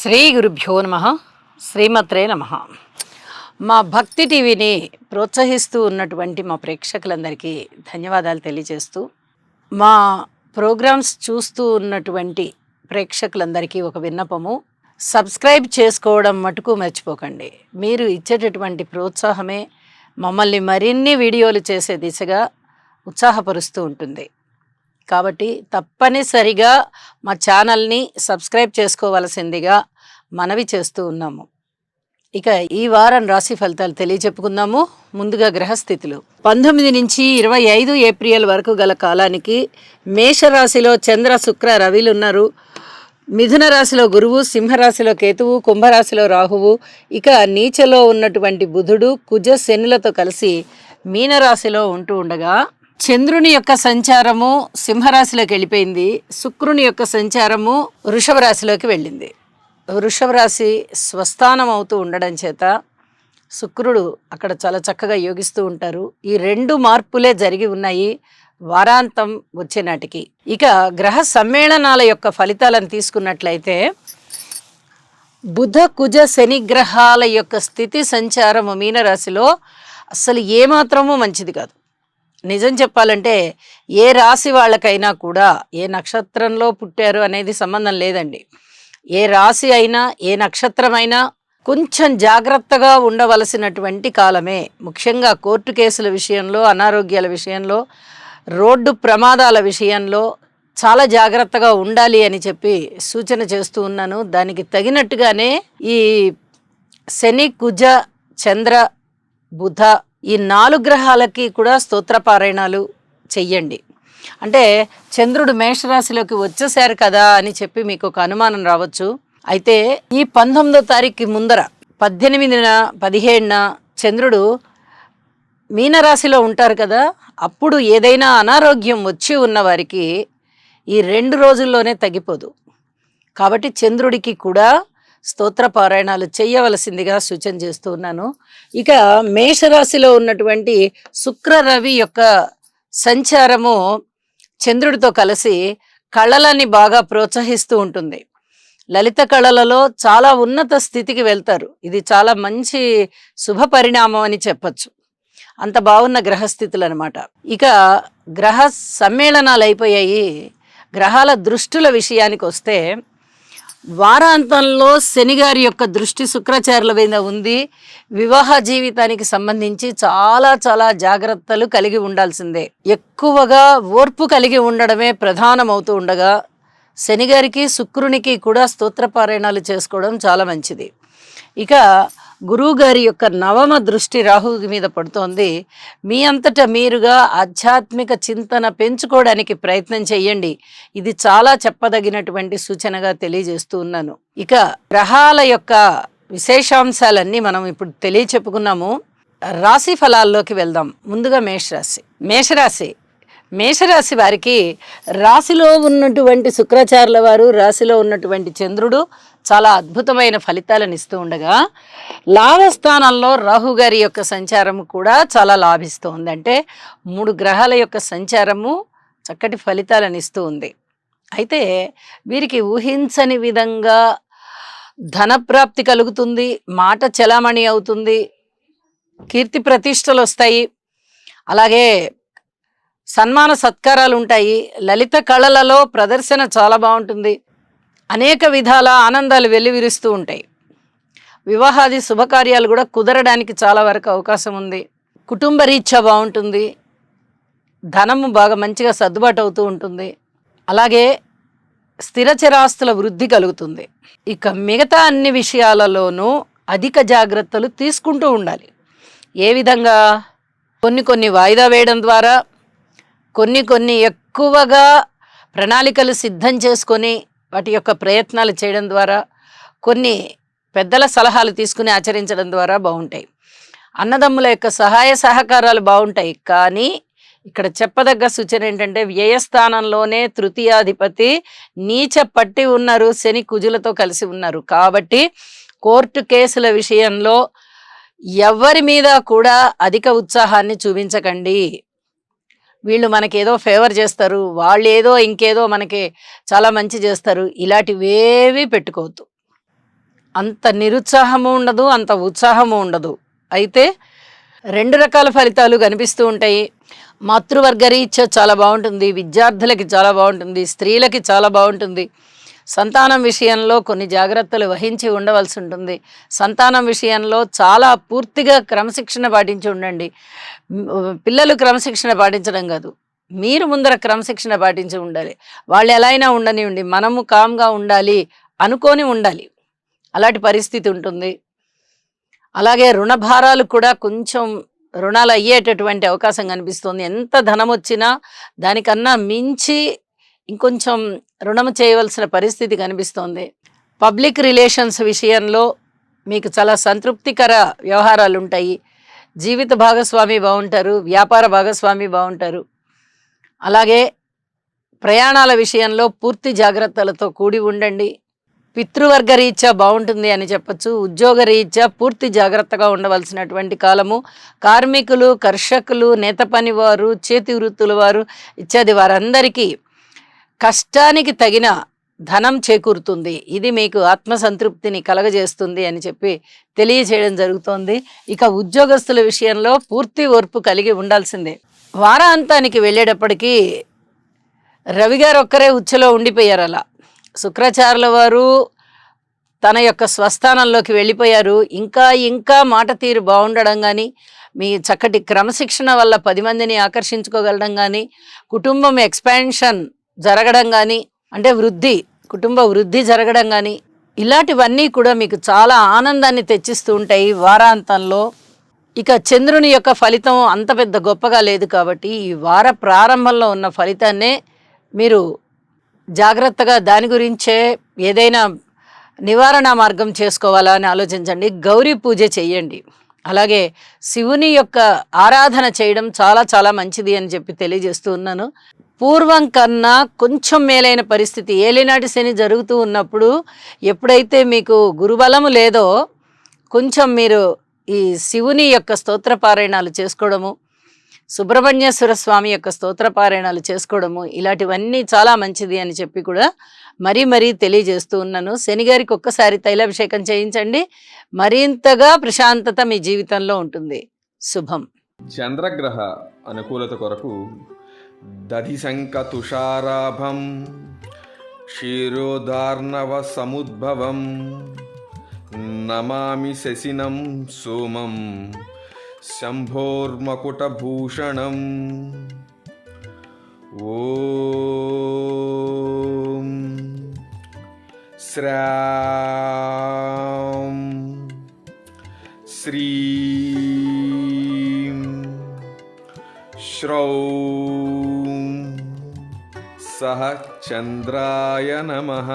శ్రీ గురుభ్యో నమః. శ్రీమాత్రే నమః. మా భక్తి టీవీని ప్రోత్సహిస్తూ ఉన్నటువంటి మా ప్రేక్షకులందరికీ ధన్యవాదాలు తెలియజేస్తూ, మా ప్రోగ్రామ్స్ చూస్తూ ఉన్నటువంటి ప్రేక్షకులందరికీ ఒక విన్నపము, సబ్స్క్రైబ్ చేసుకోవడం మటుకు మర్చిపోకండి. మీరు ఇచ్చేటటువంటి ప్రోత్సాహమే మమ్మల్ని మరిన్ని వీడియోలు చేసే దిశగా ఉత్సాహపరుస్తూ ఉంటుంది. కాబట్టి తప్పనిసరిగా మా ఛానల్ని సబ్స్క్రైబ్ చేసుకోవాల్సిందిగా మనవి చేస్తూ ఉన్నాము. ఇక ఈ వారం రాశి ఫలితాలు తెలియచెప్పుకుందాము. ముందుగా గ్రహస్థితులు 19 నుంచి 25 ఏప్రిల్ వరకు గల కాలానికి మేషరాశిలో చంద్ర, శుక్ర, రవిలు ఉన్నారు. మిథున రాశిలో గురువు, సింహరాశిలో కేతువు, కుంభరాశిలో రాహువు, ఇక నీచలో ఉన్నటువంటి బుధుడు, కుజ, శనులతో కలిసి మీనరాశిలో ఉంటూ ఉండగా, చంద్రుని యొక్క సంచారము సింహరాశిలోకి వెళ్ళిపోయింది. శుక్రుని యొక్క సంచారము వృషభ రాశిలోకి వెళ్ళింది. వృషభ రాశి స్వస్థానం అవుతూ ఉండడం చేత శుక్రుడు అక్కడ చాలా చక్కగా యోగిస్తూ ఉంటారు. ఈ 2 మార్పులే జరిగి ఉన్నాయి వారాంతం వచ్చే నాటికి. ఇక గ్రహ సమ్మేళనాల యొక్క ఫలితాలను తీసుకున్నట్లయితే, బుధ, కుజ, శని గ్రహాల యొక్క స్థితి సంచారము మీనరాశిలో అసలు ఏమాత్రమూ మంచిది కాదు. నిజం చెప్పాలంటే ఏ రాశి వాళ్ళకైనా కూడా, ఏ నక్షత్రంలో పుట్టారు అనేది సంబంధం లేదండి. ఏ రాశి అయినా, ఏ నక్షత్రం అయినా కొంచెం జాగ్రత్తగా ఉండవలసినటువంటి కాలమే. ముఖ్యంగా కోర్టు కేసుల విషయంలో, అనారోగ్యాల విషయంలో, రోడ్డు ప్రమాదాల విషయంలో చాలా జాగ్రత్తగా ఉండాలి అని చెప్పి సూచన చేస్తూ ఉన్నాను. దానికి తగినట్టుగానే ఈ శని, కుజ, చంద్ర, బుధ ఈ 4 గ్రహాలకి కూడా స్తోత్రపారాయణాలు చెయ్యండి. అంటే చంద్రుడు మేషరాశిలోకి వచ్చేసారు కదా అని చెప్పి మీకు ఒక అనుమానం రావచ్చు. అయితే ఈ 19వ తారీఖుకి ముందర 18న 17న చంద్రుడు మీనరాశిలో ఉంటారు కదా. అప్పుడు ఏదైనా అనారోగ్యం వచ్చి ఉన్న వారికి ఈ 2 రోజుల్లోనే తగ్గిపోదు. కాబట్టి చంద్రుడికి కూడా స్తోత్ర పారాయణాలు చేయవలసిందిగా సూచన చేస్తూ ఉన్నాను. ఇక మేషరాశిలో ఉన్నటువంటి శుక్ర, రవి యొక్క సంచారము చంద్రుడితో కలిసి కళలని బాగా ప్రోత్సహిస్తూ ఉంటుంది. లలిత కళలలో చాలా ఉన్నత స్థితికి వెళ్తారు. ఇది చాలా మంచి శుభ పరిణామం అని చెప్పచ్చు. అంత బాగున్న గ్రహస్థితులు అనమాట. ఇక గ్రహ సమ్మేళనాలు అయిపోయాయి. గ్రహాల దృష్టుల విషయానికి వస్తే, వారాంతంలో శనిగారి యొక్క దృష్టి శుక్రాచార్యుల మీద ఉంది. వివాహ జీవితానికి సంబంధించి చాలా చాలా జాగ్రత్తలు కలిగి ఉండాల్సిందే. ఎక్కువగా ఓర్పు కలిగి ఉండడమే ప్రధానమవుతూ ఉండగా, శనిగారికి శుక్రునికి కూడా స్తోత్రపారాయణాలు చేసుకోవడం చాలా మంచిది. ఇక గురువు గారి యొక్క 9వ దృష్టి రాహువు మీద పడుతోంది. మీ అంతటా మీరుగా ఆధ్యాత్మిక చింతన పెంచుకోవడానికి ప్రయత్నం చేయండి. ఇది చాలా చెప్పదగినటువంటి సూచనగా తెలియజేస్తూ ఉన్నాను. ఇక గ్రహాల యొక్క విశేషాంశాలన్నీ మనం ఇప్పుడు తెలియచెప్పుకున్నాము. రాశి ఫలాల్లోకి వెళ్దాం. ముందుగా మేషరాశి వారికి రాశిలో ఉన్నటువంటి శుక్రాచార్యుల వారు, రాశిలో ఉన్నటువంటి చంద్రుడు చాలా అద్భుతమైన ఫలితాలను ఇస్తూ ఉండగా, లాభస్థానంలో రాహు గారి యొక్క సంచారము కూడా చాలా లాభిస్తుంది. అంటే 3 గ్రహాల యొక్క సంచారము చక్కటి ఫలితాలను ఇస్తూ ఉంది. అయితే వీరికి ఊహించని విధంగా ధనప్రాప్తి కలుగుతుంది, మాట చలామణి అవుతుంది, కీర్తి ప్రతిష్టలు వస్తాయి, అలాగే సన్మాన సత్కారాలు ఉంటాయి. లలిత కళలలో ప్రదర్శన చాలా బాగుంటుంది. అనేక విధాల ఆనందాలు వెల్లివిరుస్తూ ఉంటాయి. వివాహాది శుభకార్యాలు కూడా కుదరడానికి చాలా వరకు అవకాశం ఉంది. కుటుంబ రీత్యా బాగుంటుంది. ధనము బాగా మంచిగా సర్దుబాటు అవుతూ ఉంటుంది. అలాగే స్థిరచరాస్తుల వృద్ధి కలుగుతుంది. ఇక మిగతా అన్ని విషయాలలోనూ అధిక జాగ్రత్తలు తీసుకుంటూ ఉండాలి. ఏ విధంగా? కొన్ని వాయిదా వేయడం ద్వారా, కొన్ని ఎక్కువగా ప్రణాళికలు సిద్ధం చేసుకొని వాటి యొక్క ప్రయత్నాలు చేయడం ద్వారా, కొన్ని పెద్దల సలహాలు తీసుకుని ఆచరించడం ద్వారా బాగుంటాయి. అన్నదమ్ముల యొక్క సహాయ సహకారాలు బాగుంటాయి. కానీ ఇక్కడ చెప్పదగ్గ సూచన ఏంటంటే, వ్యయస్థానంలోనే తృతీయాధిపతి నీచ పట్టి ఉన్నారు, శని కుజులతో కలిసి ఉన్నారు. కాబట్టి కోర్టు కేసుల విషయంలో ఎవరి మీద కూడా అధిక ఉత్సాహాన్ని చూపించకండి. వీళ్ళు మనకేదో ఫేవర్ చేస్తారు, వాళ్ళు ఇంకేదో మనకి చాలా మంచి చేస్తారు, ఇలాంటివేవి పెట్టుకోవద్దు. అంత నిరుత్సాహము ఉండదు, అంత ఉత్సాహము ఉండదు. అయితే 2 రకాల ఫలితాలు కనిపిస్తూ ఉంటాయి. మాతృవర్గ రీత్యా చాలా బాగుంటుంది, విద్యార్థులకి చాలా బాగుంటుంది, స్త్రీలకి చాలా బాగుంటుంది. సంతానం విషయంలో కొన్ని జాగ్రత్తలు వహించి ఉండవలసి ఉంటుంది. సంతానం విషయంలో చాలా పూర్తిగా క్రమశిక్షణ పాటించి ఉండండి. పిల్లలు క్రమశిక్షణ పాటించడం కాదు, మీరు ముందర క్రమశిక్షణ పాటించి ఉండాలి. వాళ్ళు ఎలా అయినా ఉండనివ్వండి, మనము కామ్గా ఉండాలి అనుకొని ఉండాలి. అలాంటి పరిస్థితి ఉంటుంది. అలాగే రుణభారాలు కూడా కొంచెం రుణాలు అయ్యేటటువంటి అవకాశం కనిపిస్తుంది. ఎంత ధనం వచ్చినా దానికన్నా మించి ఇంకొంచెం రుణము చేయవలసిన పరిస్థితి కనిపిస్తోంది. పబ్లిక్ రిలేషన్స్ విషయంలో మీకు చాలా సంతృప్తికర వ్యవహారాలు ఉంటాయి. జీవిత భాగస్వామి బాగుంటారు, వ్యాపార భాగస్వామి బాగుంటారు. అలాగే ప్రయాణాల విషయంలో పూర్తి జాగ్రత్తలతో కూడి ఉండండి. పితృవర్గ రీత్యా బాగుంటుంది అని చెప్పచ్చు. ఉద్యోగ రీత్యా పూర్తి జాగ్రత్తగా ఉండవలసినటువంటి కాలము. కార్మికులు, కర్షకులు, నేత పనివారు, చేతి వృత్తుల వారు ఇత్యాది వారందరికీ కష్టానికి తగిన ధనం చేకూరుతుంది. ఇది మీకు ఆత్మసంతృప్తిని కలగజేస్తుంది అని చెప్పి తెలియజేయడం జరుగుతోంది. ఇక ఉద్యోగస్తుల విషయంలో పూర్తి ఓర్పు కలిగి ఉండాల్సిందే. వారాంతానికి వెళ్ళేటప్పటికీ రవి గారు ఒక్కరే ఉచ్చులో ఉండిపోయారు. అలా శుక్రాచార్యుల వారు తన యొక్క స్వస్థానంలోకి వెళ్ళిపోయారు. ఇంకా ఇంకా మాట తీరు బాగుండడం కానీ, మీ చక్కటి క్రమశిక్షణ వల్ల 10 మందిని ఆకర్షించుకోగలడం కానీ, కుటుంబం ఎక్స్పాన్షన్ జరగడం కానీ, అంటే కుటుంబ వృద్ధి జరగడం కానీ, ఇలాంటివన్నీ కూడా మీకు చాలా ఆనందాన్ని తెచ్చిస్తూ ఉంటాయి వారాంతంలో. ఇక చంద్రుని యొక్క ఫలితం అంత పెద్ద గొప్పగా లేదు కాబట్టి ఈ వార ప్రారంభంలో ఉన్న ఫలితాన్నే మీరు జాగ్రత్తగా దాని గురించే ఏదైనా నివారణ మార్గం చేసుకోవాలా అని ఆలోచించండి. గౌరీ పూజ చెయ్యండి. అలాగే శివుని యొక్క ఆరాధన చేయడం చాలా చాలా మంచిది అని చెప్పి తెలియజేస్తూ ఉన్నాను. పూర్వం కన్నా కొంచెం మేలైన పరిస్థితి, ఏలినాటి శని జరుగుతూ ఉన్నప్పుడు ఎప్పుడైతే మీకు గురుబలము లేదో కొంచెం మీరు ఈ శివుని యొక్క స్తోత్రపారాయణాలు చేసుకోవడము, సుబ్రహ్మణ్యేశ్వర స్వామి యొక్క స్తోత్రపారాయణాలు చేసుకోవడము, ఇలాంటివన్నీ చాలా మంచిది అని చెప్పి కూడా మరీ తెలియజేస్తూ ఉన్నాను. శనిగారికి ఒక్కసారి తైలాభిషేకం చేయించండి, మరింతగా ప్రశాంతత మీ జీవితంలో ఉంటుంది. శుభం. చంద్రగ్రహ అనుకూలత కొరకు దధిశంక తుషారాభం క్షీరోదార్ణవ సముద్భవం నమామి శశినం సోమం శంభోర్మకుటభూషణం. ఓం శ్రాం శ్రీం శ్రౌం సహ చంద్రాయ నమః.